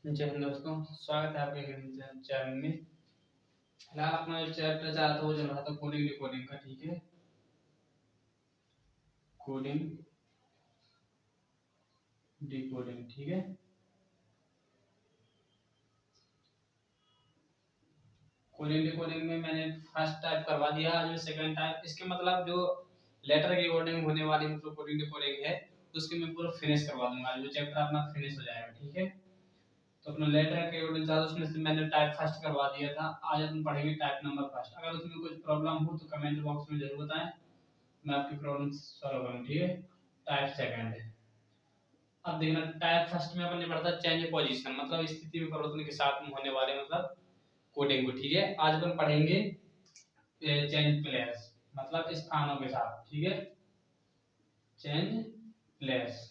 जय हिंद दोस्तों, स्वागत है आपके चैनल में। फिलहाल अपना जो चैप्टर चल रहा था वो चल रहा था कोडिंग डिकोडिंग का। ठीक है, कोडिंग डिकोडिंग। ठीक है, कोडिंग डिकोडिंग में मैंने फर्स्ट टाइप करवा दिया, जो सेकंड टाइप इसके मतलब जो लेटर की कोडिंग होने वाली मतलब कोडिंग डिकोडिंग है उसके मैं पूरा फिनिश करवा दूंगा, जो चैप्टर अपना फिनिश हो जाएगा। ठीक है, तो अपना लेटर के कोडिंग था उसमें से मैंने टाइप फर्स्ट करवा दिया था। आज हम पढ़ेंगे टाइप नंबर फर्स्ट। अगर उसमें कुछ प्रॉब्लम हो तो कमेंट बॉक्स में जरूर बताएं, मैं आपकी प्रॉब्लम सॉल्व करूंगा। ठीक है, टाइप सेकंड है। अब देखना, टाइप फर्स्ट में अपन ने पढ़ा था चेंज पोजीशन, मतलब स्थिति में परिवर्तन के साथ में होने वाले मतलब कोडिंग को। ठीक है, आज अपन पढ़ेंगे चेंज प्लेस, मतलब स्थानों के साथ। ठीक है, चेंज प्लेस,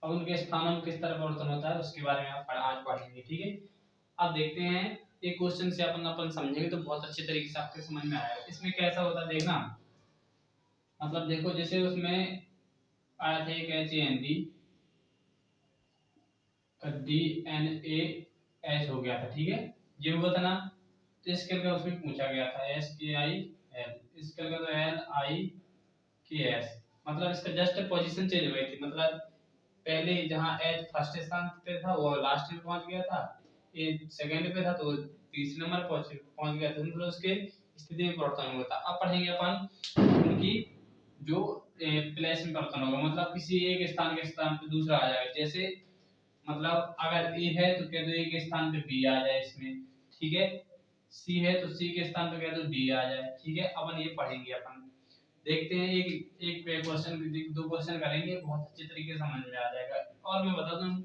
अब उनके स्थानों में किस तरह परिवर्तन होता है उसके बारे में आप आज पढ़ेंगे। ठीक है, अब देखते हैं एक क्वेश्चन से अपन अपन समझेंगे तो बहुत अच्छे तरीके से आपके समझ में आएगा। इसमें कैसा होता है देखना, मतलब देखो जैसे उसमें आया था एक HAND का DNAH हो गया था। ठीक है, ये हुआ था ना, तो स्केल का उसमें पूछा गया था SKIL, स्केल का तो LIKS, मतलब इसका जस्ट पोजीशन चेंज हो गई थी। मतलब पहले जहाँ एच फर्स्ट स्थान पे था वो लास्ट में पहुंच गया था, ये सेकंड पे था तो तीसरे नंबर पहुंच गया था, मतलब उसके स्थिति में परिवर्तन हुआ था। अब पढ़ेंगे अपन उनकी जो प्लेस में परिवर्तन होगा, मतलब किसी एक स्थान के स्थान पे दूसरा आ जाएगा। जैसे मतलब अगर ए है तो कह दो ए के स्थान पे बी आ जाए इसमें। ठीक है, सी है तो सी के स्थान पे कह दो डी आ जाए। ठीक है, अपन ये पढ़ेंगे। अपन देखते हैं एक एक क्वेश्चन, दो क्वेश्चन करेंगे, बहुत अच्छे तरीके से समझ में आ जाएगा। और मैं बता दूं,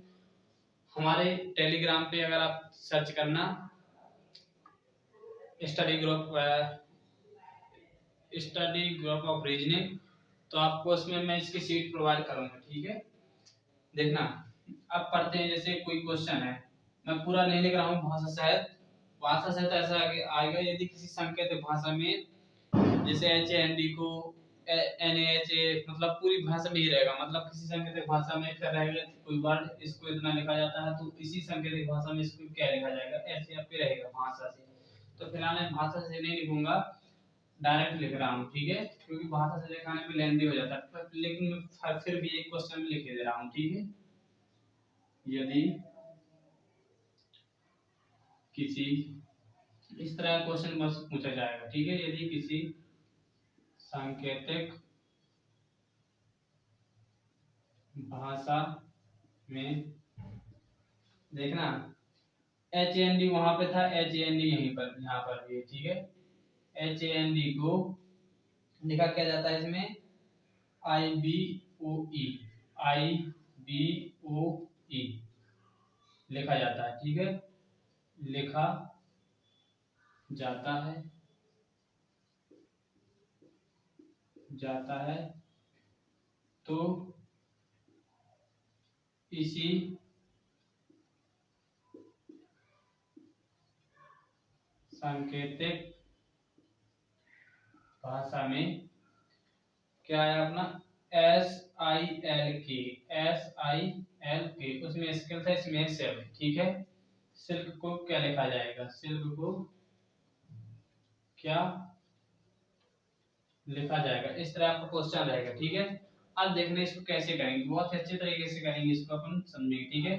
हमारे टेलीग्राम पे अगर आप सर्च करना स्टडी ग्रुप ऑफ रीजनिंग, तो आपको उसमें मैं इसकी सीट प्रोवाइड करूंगा। ठीक है, देखना, अब पढ़ते हैं। जैसे कोई क्वेश्चन है, मैं पूरा नहीं लिख रहा हूँ, भाषा सहित। भाषा सहित ऐसा आएगा, यदि किसी संकेत भाषा में जैसे HAND को NAHA, मतलब पूरी भाषा में ही रहेगा, मतलब किसी संकेतिक भाषा में क्या रहेगा, कोई वर्ड इसको इतना लिखा जाता है तो इसी संकेतिक भाषा में इसको क्या लिखा जाएगा, ऐसे आपके रहेगा भाषा से। तो फिलहाल मैं भाषा से नहीं लिखूंगा, डायरेक्ट लिख रहा हूँ। ठीक है, क्योंकि भाषा से लिखाने में लेंथी हो जाता है, लेकिन मैं फिर भी एक क्वेश्चन में लिख दे रहा हूँ। ठीक है, यदि किसी, इस तरह का क्वेश्चन बस पूछा जाएगा। ठीक है, यदि किसी सांकेतिक भाषा में, देखना HAND वहां पे था, HAND यहीं पर यहाँ पर भी है। ठीक है, HAND को लिखा क्या जाता है इसमें IBOE, IBOE लिखा जाता है। ठीक है, लिखा जाता है, तो इसी सांकेतिक भाषा में क्या है अपना SILK, उसमें स्केल था, इसमें सिल्क। ठीक है, सिल्क को क्या लिखा जाएगा, सिल्क को क्या लिखा जाएगा, इस तरह आपका क्वेश्चन रहेगा। ठीक है, अब देखने इसको कैसे करेंगे, बहुत अच्छे तरीके से करेंगे इसको, अपन समझेंगे। ठीक है,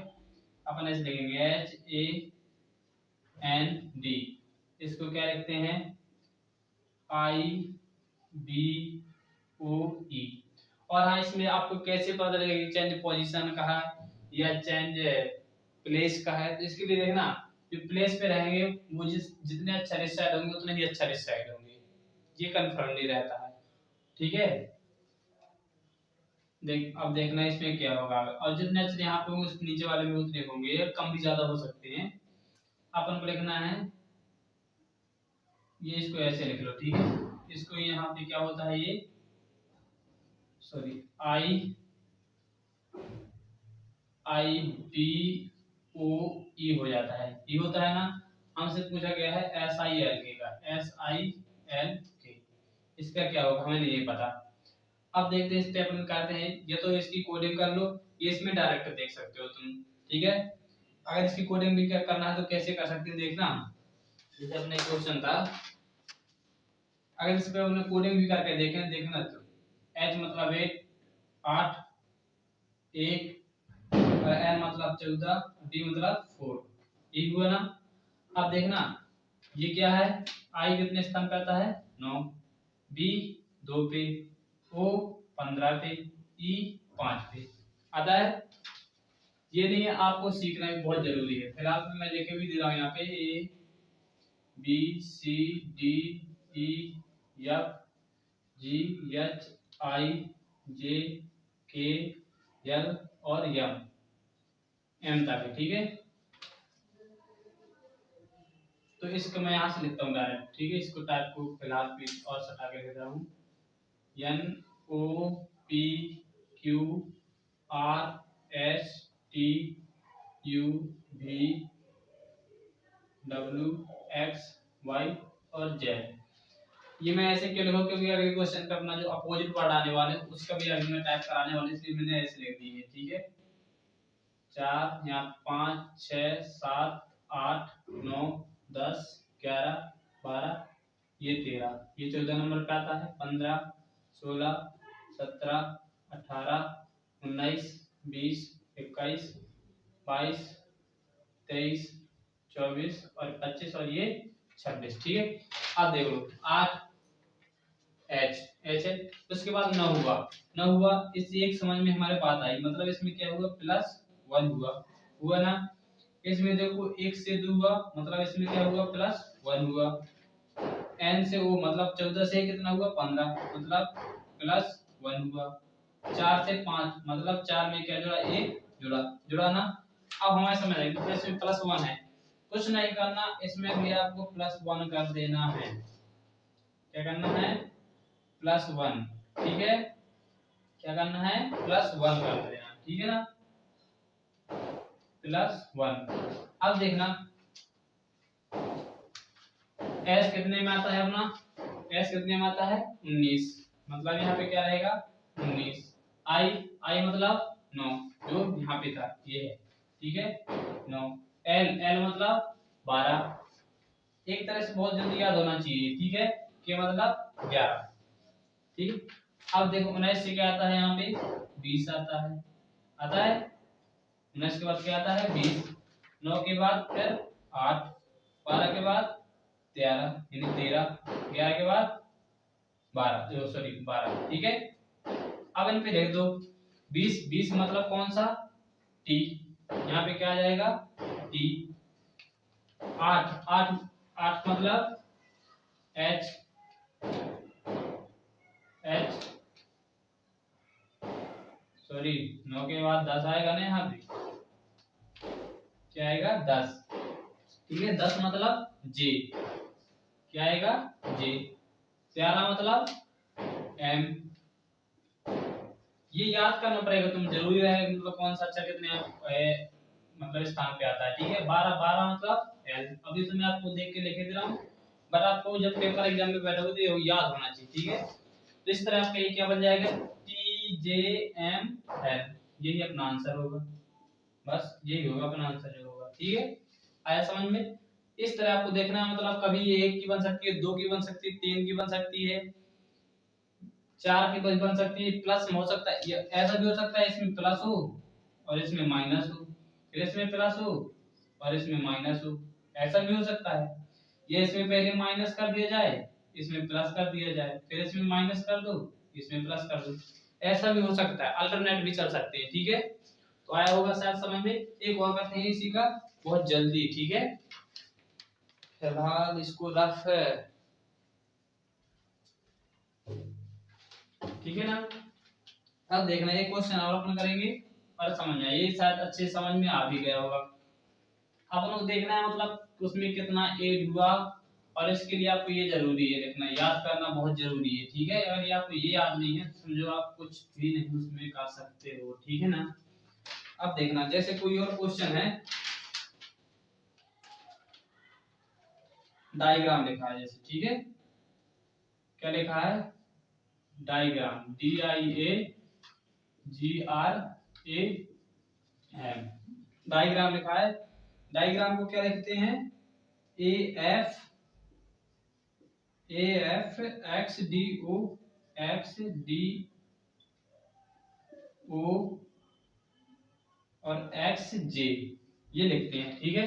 अपन ऐसे लिखेंगे HAND, इसको क्या लिखते हैं IBOE। और हाँ, इसमें आपको कैसे पता लगेगा चेंज पोजीशन का है या चेंज प्लेस का है, तो इसके लिए देखना, जो प्लेस पे रहेंगे वो जितने अच्छा रिस्ट साइड होंगे उतने ही अच्छा रिस्ट साइड होंगे, ये कंफर्म नहीं रहता है। ठीक है, अब देखना इसमें क्या होगा, और जितने अच्छे यहाँ पे होंगे नीचे वाले में उतने होंगे, कम भी ज्यादा हो सकते हैं। अपन को लिखना है, ये इसको ऐसे लिख लो। ठीक है, इसको यहाँ पे क्या होता है, ये सॉरी IBOE हो जाता है, ये होता है ना। हमसे पूछा गया है SILK का, SILK, इसका क्या होगा हमें नहीं पता। अब देखते हैं स्टेप करते हैं, या तो इसकी कोडिंग कर लो, ये इसमें डायरेक्ट देख सकते हो तुम। ठीक है, अगर इसकी कोडिंग भी करना है तो कैसे कर सकते हैं देखना। जैसे अपने क्वेश्चन था, अगर इस पे हमने कोडिंग भी करके देखना तो h मतलब 8 1 और n मतलब 14 d मतलब 4, ये हुआ ना। अब देखना ये क्या है, i कितने स्थान पे आता है 9, b 2 पे, o 15 पे, e 5 पे आता है। ये नहीं है, आपको सीखना भी बहुत जरूरी है। फिलहाल मैं लिखे भी दे रहा हूँ यहाँ पे a b c d e f g h i j k l और m तक है, ठीक है। तो इसको मैं यहाँ से लिखता हूँ डायरेक्ट, ठीक है। इसको टाइप को फिलहाल पे और सटा के लिख रहा हूँ, n o p q r s t u v w x y और z। ये मैं ऐसे क्यों लिखा, क्योंकि अगले क्वेश्चन पे अपना जो अपोजिट वर्ड आने वाले उसका भी अभी मैं टाइप कराने वाले, इसलिए मैंने ऐसे लिख दी है, ठीक है। 4 यहाँ 5 6 7 8 9 10 11 12 ये 13, ये 14 नंबर पे आता है। 15 16 17 18 19 20 21 22 23 24 और 25 और ये 26, ठीक है। अब देख लो 8 एच है, उसके बाद न हुआ इससे एक समझ में हमारे बात आई, मतलब इसमें क्या हुआ +1 हुआ ना। इसमें देखो 1 से 2 हुआ, मतलब इसमें क्या हुआ +1 हुआ। n से o मतलब 14 से कितना हुआ 15, मतलब +1 हुआ। 4 से 5 मतलब 4 में क्या जुड़ा 1 जुड़ा ना। अब हमें समझ आई, मतलब इसमें +1 है, कुछ नहीं करना, इसमें भी आपको +1 कर देना है। क्या करना है +1, ठीक है। क्या करना है +1 कर देना, ठीक है ना, +1। अब देखना s कितने में आता है अपना, s कितने में आता है 19, मतलब यहाँ पे क्या रहेगा 19। i मतलब 9 जो यहाँ पे था ये है, ठीक है 9। l मतलब 12, एक तरह से बहुत जल्दी याद होना चाहिए, ठीक है, के मतलब 11, ठीक। अब देखो 19 से क्या आता है यहाँ पे 20 आता है 19 के बाद क्या आता है 20, 9 के बाद फिर 8, 12 के बाद 13 यानी 13, 11 के बाद 12, ठीक है। अब इन पे लिख दो 20 मतलब कौन सा t, यहाँ पे क्या आ जाएगा t। 8 मतलब h सॉरी 9 के बाद 10 आएगा ना, यहाँ पे क्या आएगा 10, ठीक है। 10 मतलब j, क्या आएगा j। 11 मतलब m, ये याद करना पड़ेगा, तुम जरूरी है, मतलब कौन सा अक्षर कितने मतलब स्थान पे आता है, ठीक है। 12 मतलब l, अभी तो मैं आपको देख के लिखे दे रहा हूँ, बट आपको जब पेपर एग्जाम में बैठोगे तो याद होना चाहिए, ठीक है। तो इस तरह आपका ये क्या बन जाएगा t j m l, यही अपना आंसर होगा, बस यही होगा अपना आंसर जो होगा, ठीक है। आया समझ में। इस तरह आपको देखना है, मतलब कभी ये 1 की बन सकती है, 2 की बन सकती है, 3 की बन सकती है, 4 की बन सकती है, प्लस में हो सकता है, ऐसा भी हो सकता है इसमें प्लस हो और इसमें माइनस हो, फिर इसमें प्लस हो और इसमें माइनस हो, ऐसा भी हो सकता है। ये इसमें पहले माइनस कर दिया जाए, इसमें प्लस कर दिया जाए, फिर इसमें माइनस कर दो, इसमें प्लस कर दो, ऐसा भी हो सकता है, अल्टरनेट भी चल सकते हैं, ठीक है। तो आया होगा शायद समझ में। एक और करते हैं इसी का बहुत जल्दी, ठीक है। फिलहाल इसको रफ है, ठीक है ना। अब देखना एक क्वेश्चन और अपन करेंगे और समझ में ये शायद अच्छे समझ में आ भी गया होगा। अपन को देखना है मतलब उसमें कितना ऐड हुआ, और इसके लिए आपको ये जरूरी है लिखना, याद करना बहुत जरूरी है, ठीक है। अगर ये आपको ये याद नहीं है समझो आप कुछ भी नहीं उसमें कर सकते हो, ठीक है ना। अब देखना जैसे कोई और क्वेश्चन है, डायग्राम लिखा है जैसे, ठीक है। क्या लिखा है डायग्राम, DIAGRAM, डायग्राम लिखा है। डायग्राम को क्या लिखते हैं, A F X D O और एक्स जे ये लिखते हैं, ठीक है।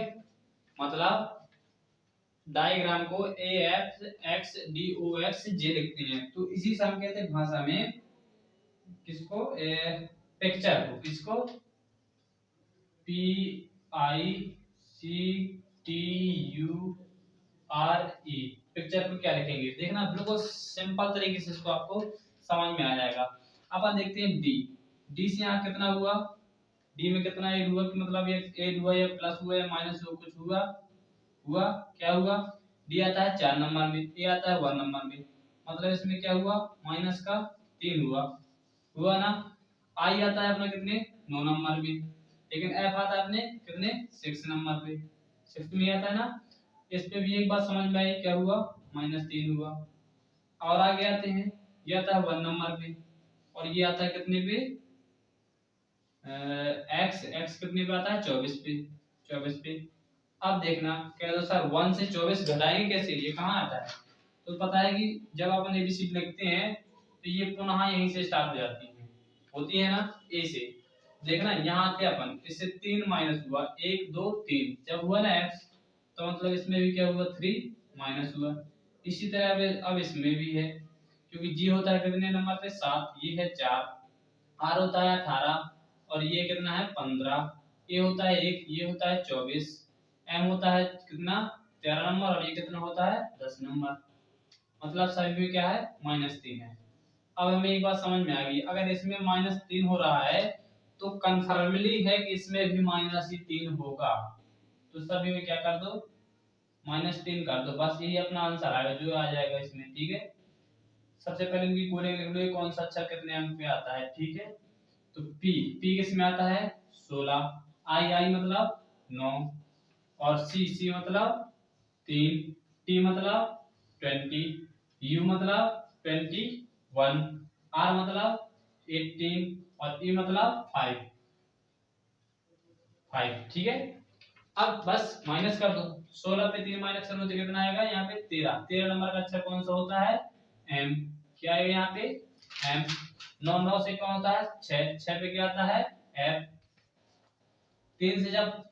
मतलब डायग्राम को A F X D O X J लिखते हैं। तो इसी से हम कहते हैं भाषा में किसको, पिक्चर को, किसको, P I C T U R E, picture को क्या लिखेंगे, देखना बिल्कुल सिंपल तरीके से इसको आपको समझ में आ जाएगा। अपन देखते हैं डी, डी से यहाँ कितना हुआ, डी में कितना ऐड हुआ, कि मतलब ये ऐड हुआ या प्लस हुआ या माइनस हुआ, कुछ हुआ क्या हुआ, डी आता है 4 नंबर में, ए आता है 1 नंबर में, मतलब इसमें क्या हुआ, माइनस का 3 हुआ ना। आई आता है अपना कितने, 9 नंबर में, लेकिन एफ आता है अपने कितने, 6 नंबर पे, 6 में आता है ना। इस पे भी एक बात समझ में आई, क्या हुआ, -3 हुआ। और आगे आते हैं, ये आता है 1 नंबर पे और ये आता है कितने पे, एक्स कितने पे आता है, 24 पे। अब देखना क्या है सर, 1 से 24 घटाएंगे कैसे, ये कहाँ आता है, तो पता है कि जब अपन एबीसीडी लिखते हैं तो ये पुनः यहीं से स्टार्ट हो जाती है, होती है ना, ए से। देखना यहाँ आते अपन, इससे 3 माइनस हुआ, 1 2 3, जब हुआ ना एक्स तो मतलब इसमें भी क्या हुआ, 3 माइनस हुआ। इसी तरह अब इसमें भी है, क्योंकि जी होता है कितने नंबर पे, 7, ये है 4, आर होता है 18 और ये कितना है 15, ए होता है 1, ये होता है 24, एम होता है कितना 13 नंबर और ये कितना होता है 10 नंबर, मतलब सभी में क्या है -3 है। अब हमें एक बात समझ में आ गई, अगर इसमें -3 हो रहा है तो कन्फर्मली है कि इसमें भी -3 होगा, तो सभी में क्या कर दो, -3 कर दो, बस यही अपना आंसर आएगा जो आ जाएगा इसमें, ठीक है। सबसे पहले इनकी कोडिंग लिख लो, कौन सा अक्षर कितने अंक पे आता है, ठीक है। तो पी किस में आता है 16, आई मतलब 9 और सी मतलब 3, टी मतलब 20, यू मतलब 21, आर मतलब 18 और ई मतलब 5, ठीक है। अब बस माइनस कर दो, 16 पे 3 माइनस करो तो कितना आएगा, यहाँ पे 13 नंबर का अक्षर कौन सा होता है, एम, क्या है यहाँ पे एम। 9 से कौन होता है 6 पे क्या आता है एफ। 3 से जब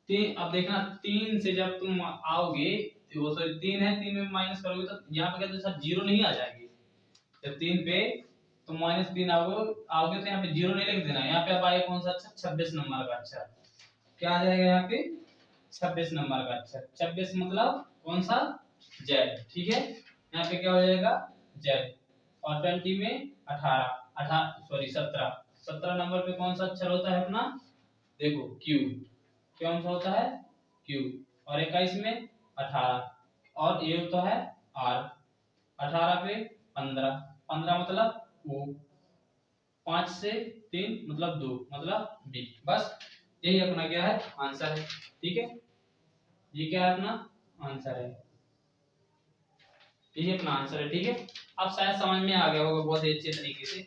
3, अब देखना 3 से जब तुम आओगे तो वो सॉरी 3 है, 3 में माइनस करोगे तो यहाँ पे कहते सब जीरो नहीं आ जाएगी, जब 3 पे तो -3 आओगे तो यहाँ पे जीरो नहीं लिख देना, यहाँ पे अब आएगा कौन सा अक्षर 26 नंबर का अक्षर, क्या आ जाएगा यहाँ पे 26 नंबर का अक्षर, 26 मतलब कौन सा जेड, ठीक है। यहाँ पे क्या हो जाएगा जेड और 20 में 17 नंबर पे कौन सा अक्षर होता है अपना, देखो क्यू, कौन सा होता है क्यू, और 21 में 18 और ये होता है आर, 18 पे 15 मतलब ओ, 5 से 3 मतलब 2 मतलब बी, बस यही अपना क्या है आंसर है, ठीक है। ये क्या है अपना आंसर है, ये अपना आंसर है, ठीक है। अब शायद समझ में आ गया होगा बहुत ही अच्छे तरीके से।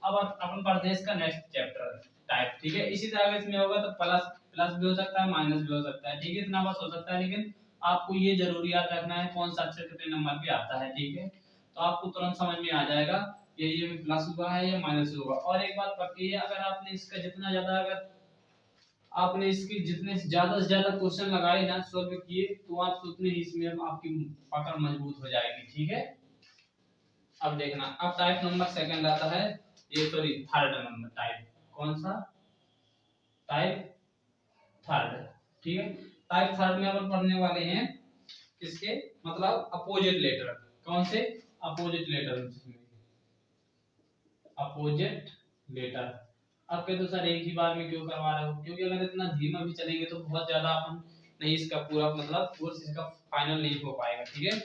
अब अपन पढ़ते हैं इसका नेक्स्ट चैप्टर टाइप, ठीक है। इसी तरह इसमें होगा तो प्लस भी हो सकता है माइनस भी हो सकता है, ठीक है, इतना बस हो सकता है, लेकिन आपको ये जरूरी याद रखना है कौन सा अक्षर कितने नंबर पे आता है, ठीक है। तो आपको तुरंत समझ में आ जाएगा ये प्लस हुआ है या माइनस हुआ। और एक बात पक्की है, अगर आपने इसका जितना ज्यादा अगर आपने इसकी जितने ज्यादा से ज्यादा क्वेश्चन लगाए ना सॉल्व किए तो आप उतने ही इसमें आपकी पकड़ मजबूत हो जाएगी, ठीक है। अब देखना, अब टाइप नंबर सेकंड आता है, ये सॉरी थर्ड नंबर टाइप, कौन सा टाइप थर्ड, ठीक है। टाइप थर्ड में अपन पढ़ने वाले हैं किसके, मतलब अपोजिट लेटर, कौन से अपोजिट लेटर, अपोजिट लेटर। अब कहते तो सर एक ही बार में क्यों करवा रहे हो, क्योंकि अगर इतना धीमा भी चलेंगे तो बहुत ज्यादा अपन नहीं इसका पूरा मतलब कोर्स इसका फाइनल नहीं हो पाएगा, ठीक है।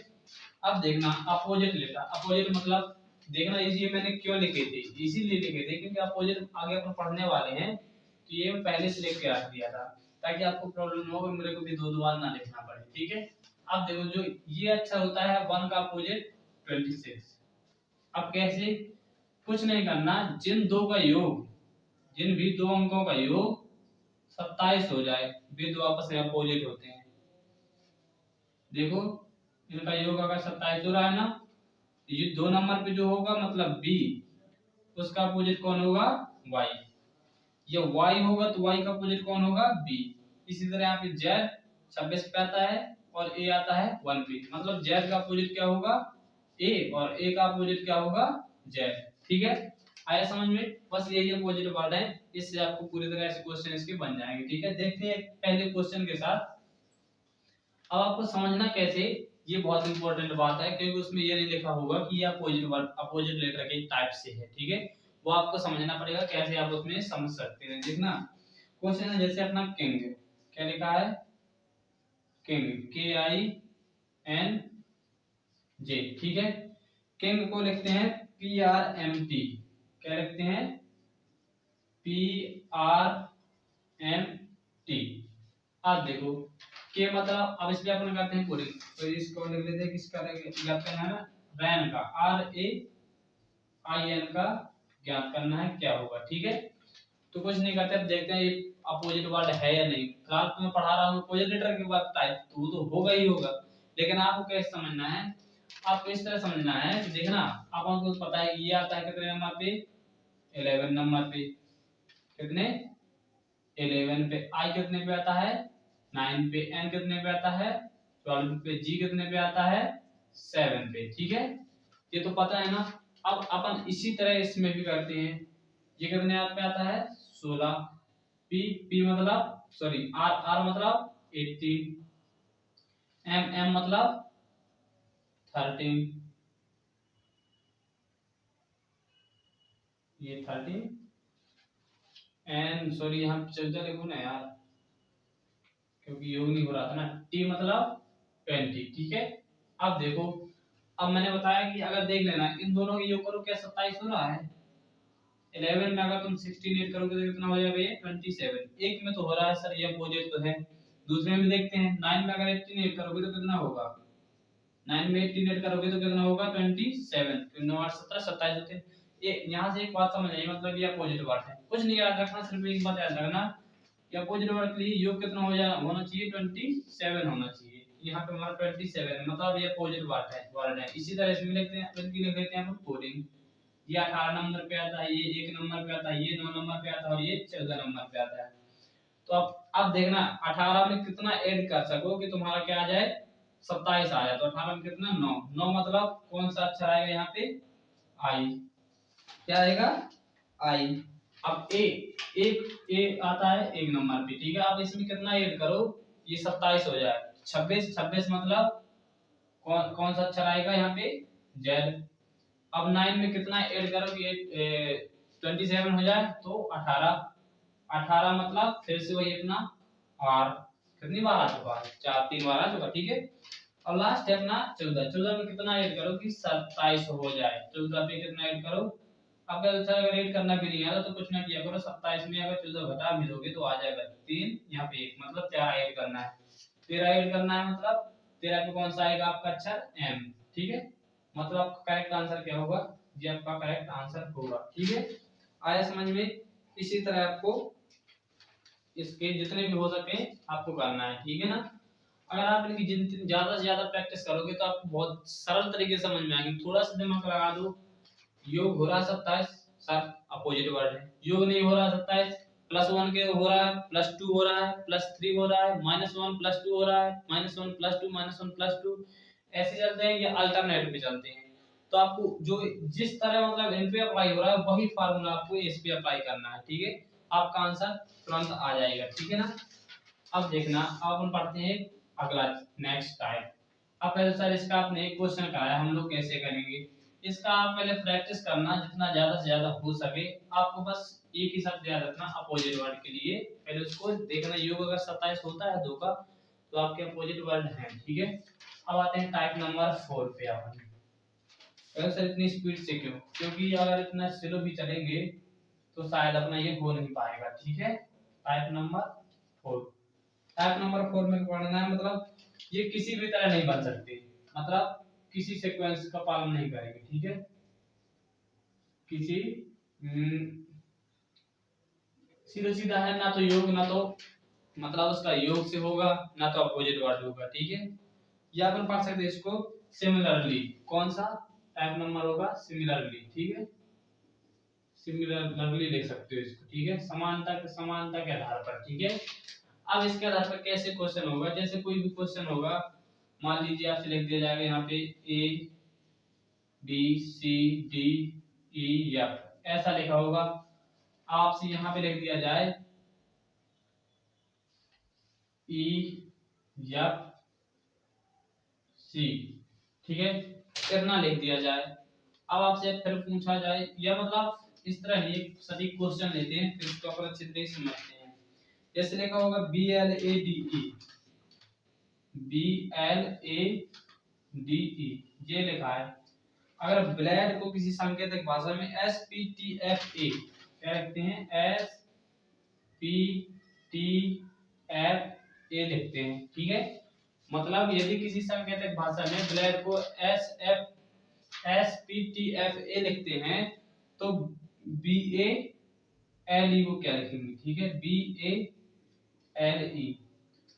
अब देखना अपोजिट लेटर, अपोजिट मतलब देखना ये मैंने क्यों लिखे थे, इसीलिए लिखे थे क्योंकि अपोजिट आगे अपन पढ़ने वाले हैं तो ये मैं पहले से लिख के रख दिया था ताकि आपको प्रॉब्लम ना हो, मेरे को भी दो बार ना लिखना पड़े, ठीक है। अब देखो जो ये अच्छा होता है 1 का अपोजिट 26। अब कैसे, कुछ नहीं करना, जिन दो का योग, जिन भी दो अंकों का योग 27 हो जाए, वे दो आपस में अपोजिट होते हैं। देखो इनका योग अगर 27 हो रहा है ना, ये 2 नंबर पे जो होगा मतलब बी, उसका अपोजिट कौन होगा? y। ये y होगा तो y का अपोजिट कौन होगा? b। इसी तरह यहाँ पे z 26 पे आता है और a आता है 1 पे, मतलब z का अपोजिट क्या होगा? a, और a का अपोजिट क्या होगा? z। ठीक है, आया समझ में? बस यही अपोजिट वर्ड है, इससे आपको पूरी तरह से क्वेश्चन इसके बन जाएंगे। ठीक है, देखते हैं पहले क्वेश्चन के साथ। अब आपको समझना कैसे, ये बहुत इंपॉर्टेंट बात है, क्योंकि उसमें ये नहीं लिखा होगा कि ये अपोजिट वर्ड अपोजिट लेटर के टाइप से है। ठीक है, वो आपको समझना पड़ेगा, कैसे आप उसमें समझ सकते हैं। देखना क्वेश्चन है जैसे अपना किंग, क्या लिखा है? King, KING। ठीक है, किंग को लिखते हैं PRMT। क्या लिखते हैं? PRMT। अब देखो के मतलब, अब इसलिए अपन करते हैं पूरे, तो इसको लिख लेते हैं, किसका ज्ञात करना है ना? रैन का, RAIN का ज्ञात करना है क्या होगा। ठीक है, तो कुछ नहीं करते, अब देखते हैं ये अपोजिट वर्ड है या नहीं। फिलहाल तो मैं पढ़ा रहा हूँ अपोजिट लेटर के वर्ड टाइप, तो वो तो होगा ही होगा, लेकिन आपको कैसे समझना है? आपको इस तरह समझना है कि देखना, आपको पता है ये आता है कितने नंबर पे? 11 नंबर पे। कितने? 11 पे। आई कितने पे आता है? 9 पे। एन कितने पे आता है? 12 पे। जी कितने पे आता है? 7 पे। ठीक है, ये तो पता है ना। अब अपन इसी तरह इसमें भी करते हैं। ये कितने आप पे आता है? 16। पी मतलब सॉरी आर मतलब 18। एम मतलब 13। ये 13। एन सॉरी यहाँ 14 लिखो ना यार, क्योंकि योग नहीं हो रहा था ना। टी मतलब 20। ठीक है, अब देखो, अब मैंने बताया कि अगर देख लेना इन दोनों की योग करो, क्या 27 हो रहा है? 11 में अगर तुम 16 ऐड करोगे तो कितना हो जाएगा? ये 27। एक में तो हो रहा है सर, ये अपोजिट तो है। दूसरे में देखते हैं, 9 में अगर 18 ऐड करोगे तो कितना होगा? 9 में 18 ऐड करोगे तो कितना होगा? 27। तो 9 8 17 27 होते हैं। ये यहाँ से एक बात समझ आइए, मतलब ये अपोजिट वर्ड है। कुछ नहीं याद रखना, सिर्फ एक बात याद रखना, ये अपोजिट वर्ड के लिए योग कितना होना चाहिए? 27 होना चाहिए। यहाँ पे हमारा 27 है, मतलब ये अपोजिट वर्ड है। इसी तरह इसमें लिखते हैं, बल्कि लिख लेते हैं हम कोडिंग। ये 18 नंबर पे आता है, ये 1 नंबर पे आता है, ये 9 नंबर पे आता है और ये 14 नंबर पे आता है। तो अब देखना 18 में कितना ऐड कर सको कि तुम्हारा क्या आ जाए? 27 आ जाए। तो 18 में कितना? 9। 9 मतलब कौन सा अक्षर आएगा यहाँ पे? आई। क्या आएगा? आई। अब ए आता है 1 नंबर पे। ठीक है, अब इसमें कितना ऐड करो, ये 27 हो जाए। 26 मतलब कौन सा अक्षर आएगा यहाँ पे? जेड। अब 9 में कितना ऐड करो कि 27 हो जाए, तो 18। 18 मतलब फिर से वही अपना आर। कितनी बार आ चुका है? 3 बार आ चुका। ठीक है, और लास्ट है अपना 14। 14 में कितना ऐड करो कि 27 हो जाए। 14 पे कितना ऐड करो? अब अगर ऐड करना भी नहीं आता तो कुछ ना किया करो, 27 में अगर 14 घटा भी दोगे तो आ जाएगा 3, यहाँ पे 1, मतलब 13 ऐड करना है। 13 ऐड करना है, मतलब 13 पे कौन सा आएगा आपका अक्षर? एम। ठीक है, मतलब आपका करेक्ट आंसर क्या होगा? ये आपका करेक्ट आंसर होगा। ठीक है, आया समझ में? इसी तरह आपको इसके जितने भी हो सके आपको करना है। ठीक है ना, अगर आप इनकी ज्यादा से ज्यादा प्रैक्टिस करोगे तो आपको बहुत सरल तरीके से समझ में आएंगे। थोड़ा सा दिमाग लगा दो, योग हो रहा 27 सर, अपोजिट वर्ड है। योग नहीं हो रहा 27, +1 के हो रहा है, +2 हो रहा है, +3 हो रहा है, -1 +2 हो रहा है, -1 +2 -1 +2, ऐसे चलते हैं, ये अल्टरनेट पे चलते हैं। तो आपको जो जिस तरह मतलब इन पे अप्लाई हो रहा है वही फार्मूला आपको इस पे अप्लाई करना है। ठीक है, आपका आंसर तुरंत आ जाएगा। ठीक है ना, अब देखना, अब अपन पढ़ते हैं अगला नेक्स्ट टाइप। अब पहले सर इसका आपने एक क्वेश्चन कराया, हम लोग कैसे करेंगे इसका? आप पहले प्रैक्टिस करना जितना ज्यादा से ज्यादा हो सके। आपको बस एक ही शब्द याद रखना अपोजिट वर्ड के लिए, पहले उसको देखना। योग अगर 27 होता है 2 का, तो आपके अपोजिट वर्ड है। ठीक है, अब आते हैं टाइप नंबर 4 पे। अपन अगर सर इतनी स्पीड से क्यों? क्योंकि अगर इतना स्लो भी चलेंगे तो शायद अपना ये हो नहीं पाएगा। ठीक है, टाइप नंबर 4। टाइप नंबर 4 में पढ़ना है, मतलब ये किसी भी तरह नहीं बन सकते, मतलब किसी सीक्वेंस का पालन नहीं करेंगे। ठीक है, किसी सीधा सीधा है, ना तो योग ना तो मतलब उसका योग से होगा, ना तो अपोजिट वर्ड होगा, ठीक है। या अपन पढ़ सकते हैं इसको सिमिलरली, कौन सा टाइप नंबर होगा, सिमिलरली, ठीक है, सिमिलरली लिख सकते हो इसको, ठीक है, समानता के आधार पर, ठीक है। अब इसके आधार पर कैसे क्वेश्चन होगा, जैसे कोई भी क्वेश्चन होगा, मान लीजिए आपसे लिख दिया जाएगा यहाँ पे A B C D E F ऐसा लिखा होगा, आपसे यहाँ पे लिख दिया जाए ई एफ सी, ठीक है, इतना लिख दिया जाए। अब आपसे फिर पूछा जाए, या मतलब इस तरह ही सभी क्वेश्चन लेते हैं, फिर इसको अपन अच्छी तरह से समझते हैं। जैसे लिखा होगा B L A D E, B L A D E, ये लिखा है। अगर ब्लेड को किसी सांकेतिक भाषा में S P T F A क्या लिखते हैं, S P T F A लिखते हैं, ठीक है। मतलब यदि किसी सांकेतिक भाषा में ब्लेड को S P T F A लिखते हैं तो बी ए एल ई को क्या लिखेंगे, ठीक है, बी ए एल ई।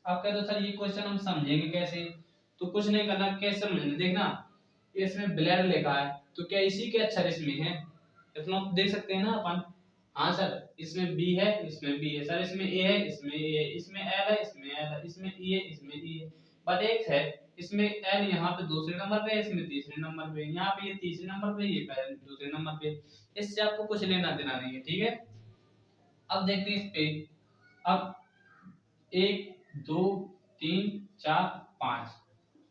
आप कहते हो सर ये क्वेश्चन हम समझेंगे कैसे, तो कुछ नहीं करना, कैसे समझना, देखना इसमें ब्लेड लिखा है तो क्या इसी के अक्षर इसमें है, इतना तो देख सकते हैं ना अपन। हाँ सर इसमें बी है, इसमें बी है, सर इसमें ए है, इसमें ए है, इसमें एल है, इसमें एल है, इसमें ई है, इसमें ई है, बट एक है इसमें एल यहाँ पे दूसरे नंबर पे है, इसमें तीसरे नंबर पे, यहाँ पे ये तीसरे नंबर पे, ये पहले दूसरे नंबर पे, इससे आपको कुछ लेना देना नहीं है, ठीक है। अब देखते हैं इस पे, अब 1 2 3 4 5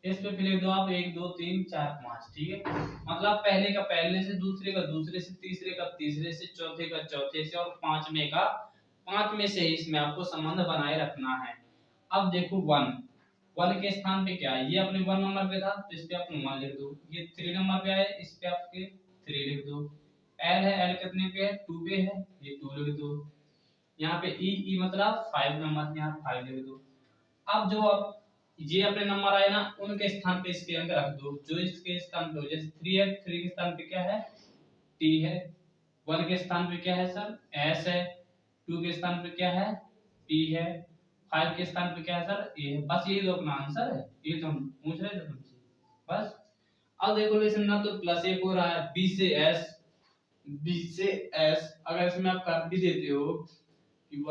इस पे फिर लिख दो आप 1 2 3 4 5, ठीक है। मतलब पहले का पहले से, दूसरे का दूसरे से, तीसरे का तीसरे से, चौथे का चौथे से और पांचवें का पांचवें से ही इसमें आपको संबंध बनाए रखना है। अब देखो 1 के स्थान पे क्या है, ये अपने 1 नंबर पे था तो इस पे आप 1 लिख दो, ये 3 नंबर पे आए इस पे आपके 3 लिख दो, एल है, एल कितने पे है, 2 पे है, ये 2 लिख दो, यहाँ पे ई मतलब 5 नंबर, यहाँ 5 लिख दो। अब जो आप ये अपने नंबर आए ना उनके स्थान पे इसके अंक रख दो, जो इसके स्थान पे हो, जैसे 3 है, 3 के स्थान पे क्या है, टी है, 1 के स्थान पे क्या है सर, एस है, 2 के स्थान पे क्या है, पी है, 5 के स्थान पे क्या है सर, ए है। बस यही तो अपना आंसर है, ये तो हम पूछ रहे थे तुमसे बस। अब देखो लेकिन ना तो प्लस एक हो रहा है, बी से एस, बी से एस, अगर इसमें आप कर भी देते हो कि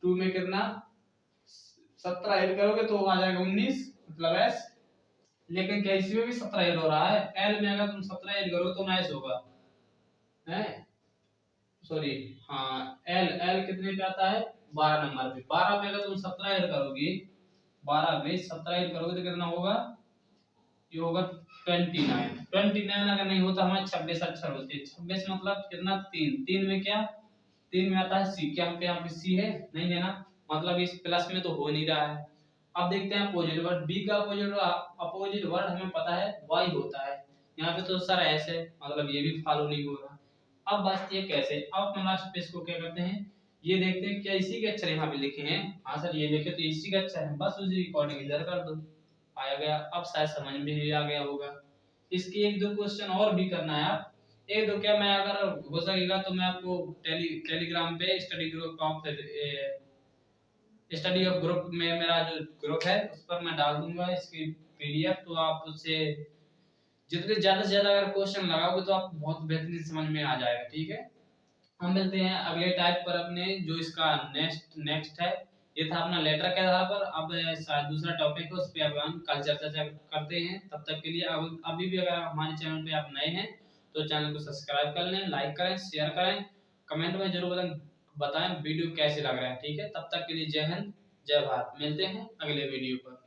2 में कितना 17 ऐड करोगे तो आ जाएगा 19, मतलब एस, लेकिन क्या इसमें भी 17 ऐड हो रहा है, एल में अगर तुम 17 ऐड करो तो एस होगा, है सॉरी, हाँ एल एल कितने पे आता है, 12 नंबर पे, 12 में अगर तुम 17 ऐड करोगे, 12 में 17 ऐड करोगे तो कितना होगा, ये होगा 29, 29 अगर नहीं होता हमारे 26 अक्षर होते हैं, 26 मतलब कितना 3, 3 में क्या, 3 में आता है सी, क्या यहाँ पे सी है, नहीं है ना, मतलब इस प्लस में तो हो नहीं रहा है। अब देखते हैं अपोजिट वर्ड, बी का अपोजिट वर्ड हमें पता है वाई होता है, यहाँ पे तो सर ऐसे मतलब ये भी फॉलो नहीं हो रहा। अब बात ये कैसे, अब हम लास्ट पे इसको क्या करते हैं, ये देखते हैं क्या इसी के अक्षर यहाँ पे लिखे हैं, हाँ सर ये देखे तो इसी का अक्षर है, बस उसी अकॉर्डिंग इधर कर दो, आया गया। अब शायद समझ में भी आ गया होगा। इसकी 1-2 क्वेश्चन और भी करना है आप, 1-2 क्या, मैं अगर हो सकेगा तो मैं आपको टेलीग्राम पे स्टडी ग्रुप में मेरा जो ग्रुप है उस पर मैं डाल दूंगा इसकी पीडीएफ, तो आप उससे जितने ज्यादा से ज्यादा अगर क्वेश्चन लगाओगे तो आपको बहुत बेहतरीन समझ में आ जाएगा, ठीक है। हम मिलते हैं अगले टाइप पर अपने, जो इसका नेक्स्ट है, ये था अपना लेटर के आधार पर, अब शायद दूसरा टॉपिक है उस पे अब हम कल चर्चा करते हैं। तब तक के लिए अब अभी भी अगर हमारे चैनल पे आप नए हैं तो चैनल को सब्सक्राइब कर लें, लाइक करें, शेयर करें, कमेंट में जरूर बताएं वीडियो कैसे लग रहा है, ठीक है। तब तक के लिए जय हिंद जय भारत, मिलते हैं अगले वीडियो पर।